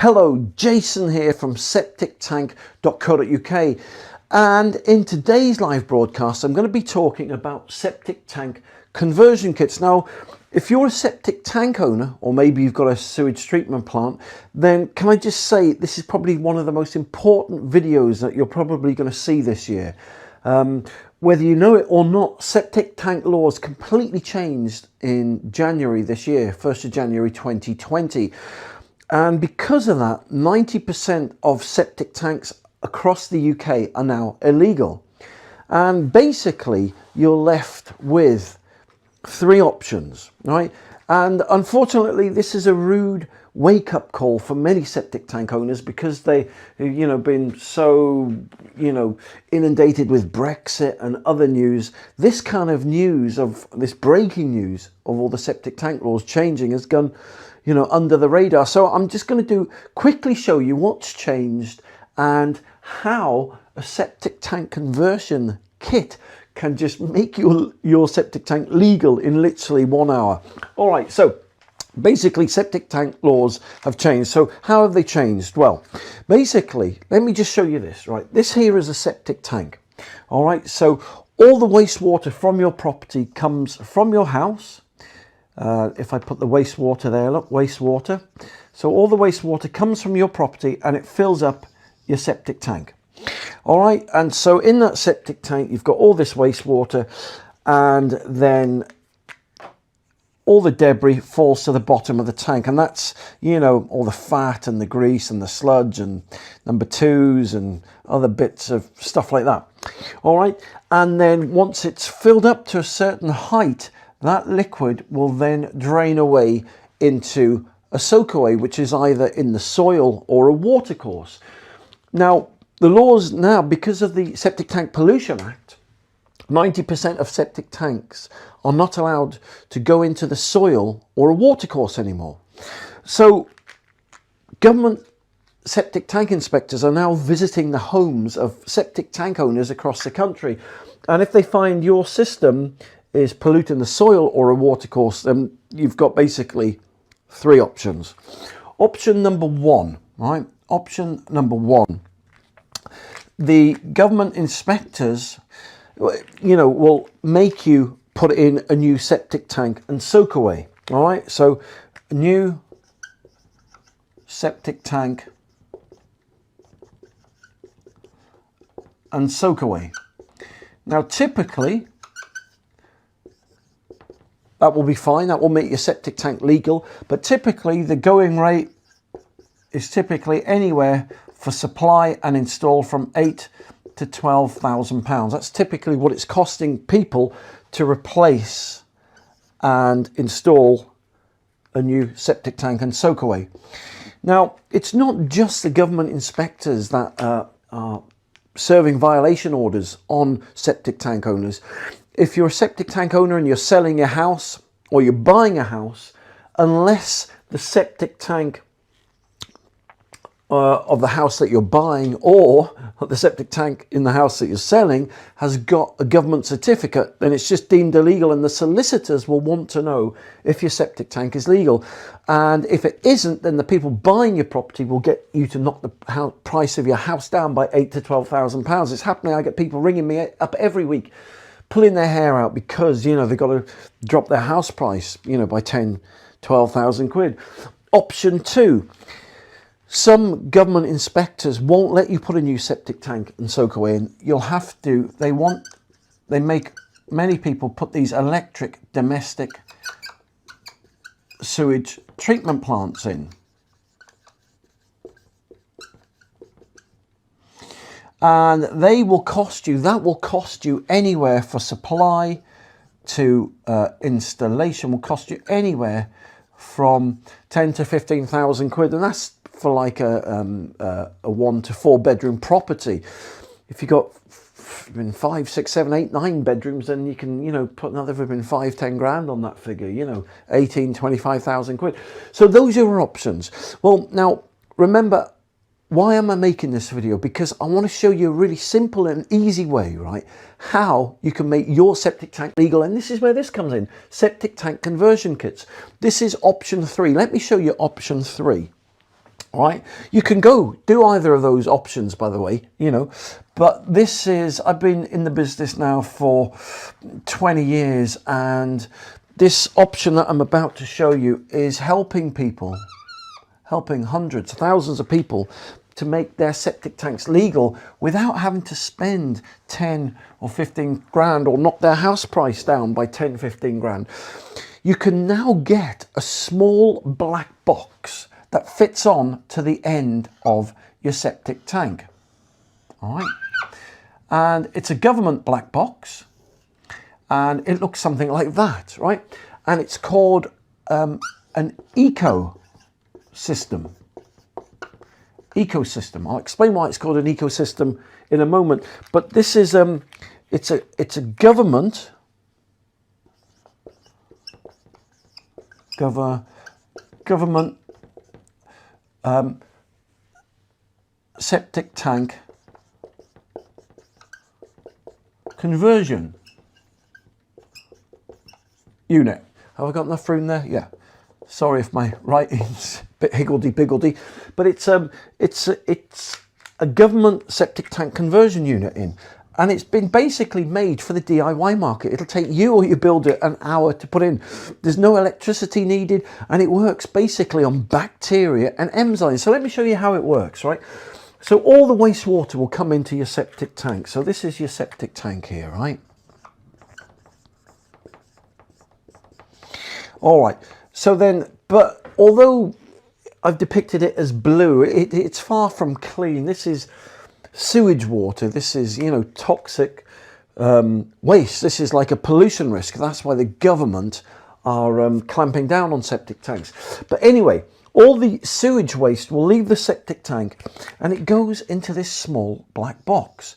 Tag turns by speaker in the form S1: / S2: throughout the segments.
S1: Hello, Jason here from septictank.co.uk, and in today's live broadcast I'm going to be talking about septic tank conversion kits. Now, if you're a septic tank owner, or maybe you've got a sewage treatment plant, then can I just say this is probably one of the most important videos that you're probably going to see this year. Whether you know it or not, septic tank laws completely changed in January this year, 1st of January 2020. And because of that, 90% of septic tanks across the UK are now illegal. And basically, you're left with three options, right? And unfortunately, this is a rude wake-up call for many septic tank owners because they, been so, inundated with Brexit and other news. This kind of news of this breaking news of all the septic tank laws changing has gone, under the radar. So I'm just going to quickly show you what's changed and how a septic tank conversion kit can just make your septic tank legal in literally 1 hour. All right, so basically septic tank laws have changed. So how have they changed? Well, basically, let me just show you this, right? This here is a septic tank. All right, so all the wastewater from your property comes from your house. If I put the wastewater there, look, wastewater. So all the wastewater comes from your property and it fills up your septic tank. All right, and so in that septic tank, you've got all this wastewater, and then all the debris falls to the bottom of the tank, and that's, all the fat and the grease and the sludge and number twos and other bits of stuff like that. All right, and then once it's filled up to a certain height, that liquid will then drain away into a soakaway, which is either in the soil or a watercourse. Now, the laws now, because of the Septic Tank Pollution Act, 90% of septic tanks are not allowed to go into the soil or a watercourse anymore. So government septic tank inspectors are now visiting the homes of septic tank owners across the country. And if they find your system is polluting the soil or a watercourse, then you've got basically three options. Option number one, right? Option number one. The government inspectors, will make you put in a new septic tank and soakaway. All right, so a new septic tank and soakaway. Now, typically, that will be fine. That will make your septic tank legal. But typically, the going rate is typically anywhere for supply and install from £8,000 to £12,000. That's typically what it's costing people to replace and install a new septic tank and soakaway. Now, it's not just the government inspectors that are serving violation orders on septic tank owners. If you're a septic tank owner and you're selling your house or you're buying a house, unless the septic tank of the house that you're buying or the septic tank in the house that you're selling has got a government certificate, then it's just deemed illegal, and the solicitors will want to know if your septic tank is legal. And if it isn't, then the people buying your property will get you to knock the price of your house down by £8,000 to £12,000. It's happening. I get people ringing me up every week, pulling their hair out because, they've got to drop their house price, by 10, 12,000 quid. Option two. Some government inspectors won't let you put a new septic tank and soakaway in. You'll have to, they make many people put these electric domestic sewage treatment plants in. And that will cost you anywhere for supply to installation, will cost you anywhere from 10 to 15,000 quid. And that's for like a 1 to 4 bedroom property. If you've got 5, 6, 7, 8, 9 bedrooms, then you can, put another 5, 10 grand on that figure, 18, 25,000 quid. So those are your options. Well, now remember, why am I making this video? Because I want to show you a really simple and easy way, right? How you can make your septic tank legal. And this is where this comes in, septic tank conversion kits. This is option 3. Let me show you option 3. All right, you can go do either of those options, by the way, you know, but this is, I've been in the business now for 20 years, and this option that I'm about to show you is helping people, helping hundreds, thousands of people to make their septic tanks legal without having to spend 10 or 15 grand or knock their house price down by 10, 15 grand. You can now get a small black box that fits on to the end of your septic tank. All right, and it's a government black box, and it looks something like that, right? And it's called an ecosystem. Ecosystem. I'll explain why it's called an ecosystem in a moment. But this is it's a government septic tank conversion unit. Have I got enough room there? Yeah. Sorry if my writing's a bit higgledy-piggledy, but it's a government septic tank conversion unit and it's been basically made for the DIY market. It'll take you or your builder an hour to put in. There's no electricity needed, and it works basically on bacteria and enzymes. So let me show you how it works, right? So all the wastewater will come into your septic tank. So this is your septic tank here, right? All right. So then, but although I've depicted it as blue, it's far from clean. This is sewage water. This is, you know, toxic waste. This is like a pollution risk. That's why the government are clamping down on septic tanks. But anyway, all the sewage waste will leave the septic tank and it goes into this small black box.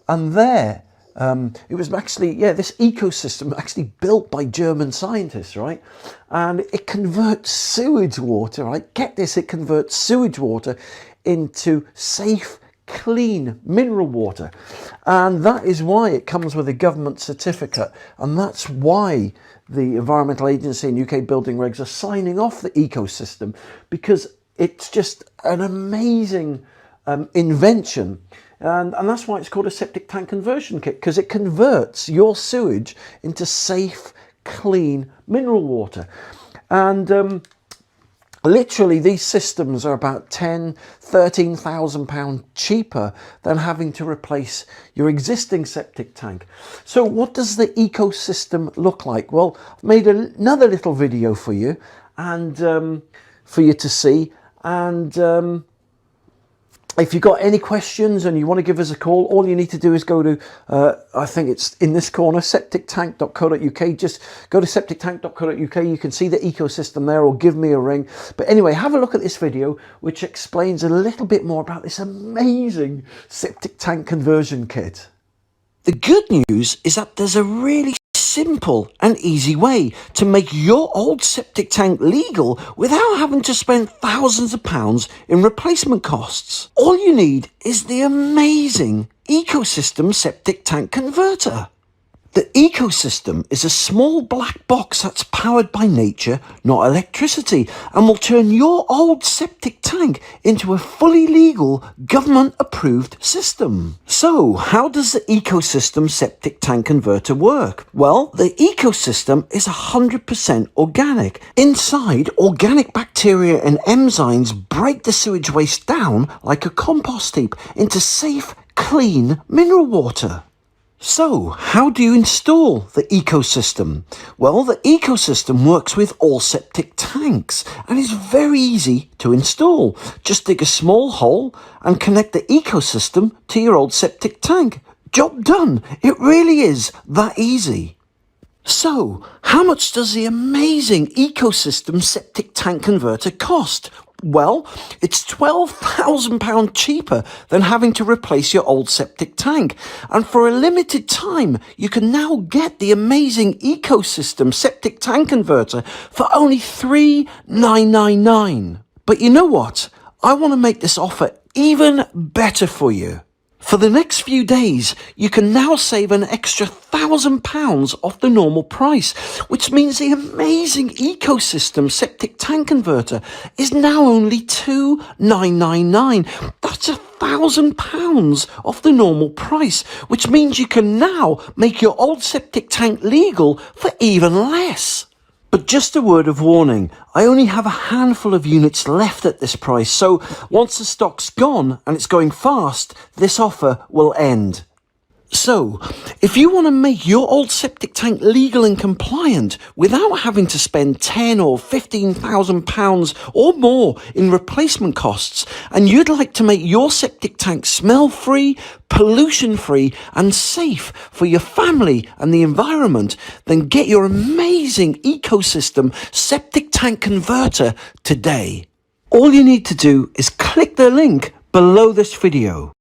S1: And there, it was actually, yeah, this ecosystem actually built by German scientists, right? And it converts sewage water, right? Get this, it converts sewage water into safe, clean mineral water. And that is why it comes with a government certificate. And that's why the Environmental Agency and UK Building Regs are signing off the ecosystem, because it's just an amazing invention. And that's why it's called a septic tank conversion kit, because it converts your sewage into safe, clean mineral water. And literally these systems are about £13,000 cheaper than having to replace your existing septic tank. So what does the ecosystem look like? Well, I've made another little video for you, and for you to see. And if you've got any questions and you want to give us a call, all you need to do is go to, I think it's in this corner, septictank.co.uk. Just go to septictank.co.uk. You can see the ecosystem there, or give me a ring. But anyway, have a look at this video, which explains a little bit more about this amazing septic tank conversion kit. The good news is that there's a really simple and easy way to make your old septic tank legal without having to spend thousands of pounds in replacement costs. All you need is the amazing Ecosystem septic tank converter. The Ecosystem is a small black box that's powered by nature, not electricity, and will turn your old septic tank into a fully legal, government-approved system. So, how does the Ecosystem septic tank converter work? Well, the Ecosystem is 100% organic. Inside, organic bacteria and enzymes break the sewage waste down like a compost heap into safe, clean mineral water. So, how do you install the Ecosystem? Well, the Ecosystem works with all septic tanks and is very easy to install. Just dig a small hole and connect the Ecosystem to your old septic tank. Job done. It really is that easy. So, how much does the amazing Ecosystem septic tank converter cost? Well, it's £12,000 cheaper than having to replace your old septic tank. And for a limited time, you can now get the amazing Ecosystem septic tank converter for only $3,999. But you know what? I want to make this offer even better for you. For the next few days, you can now save an extra £1,000 off the normal price, which means the amazing ecosystem septic tank converter is now only £2,999. That's £1,000 off the normal price, which means you can now make your old septic tank legal for even less. But just a word of warning, I only have a handful of units left at this price, so once the stock's gone and it's going fast, this offer will end. So, if you want to make your old septic tank legal and compliant without having to spend £10,000 or £15,000 or more in replacement costs, and you'd like to make your septic tank smell-free, pollution-free and safe for your family and the environment, then get your amazing ecosystem septic tank converter today. All you need to do is click the link below this video.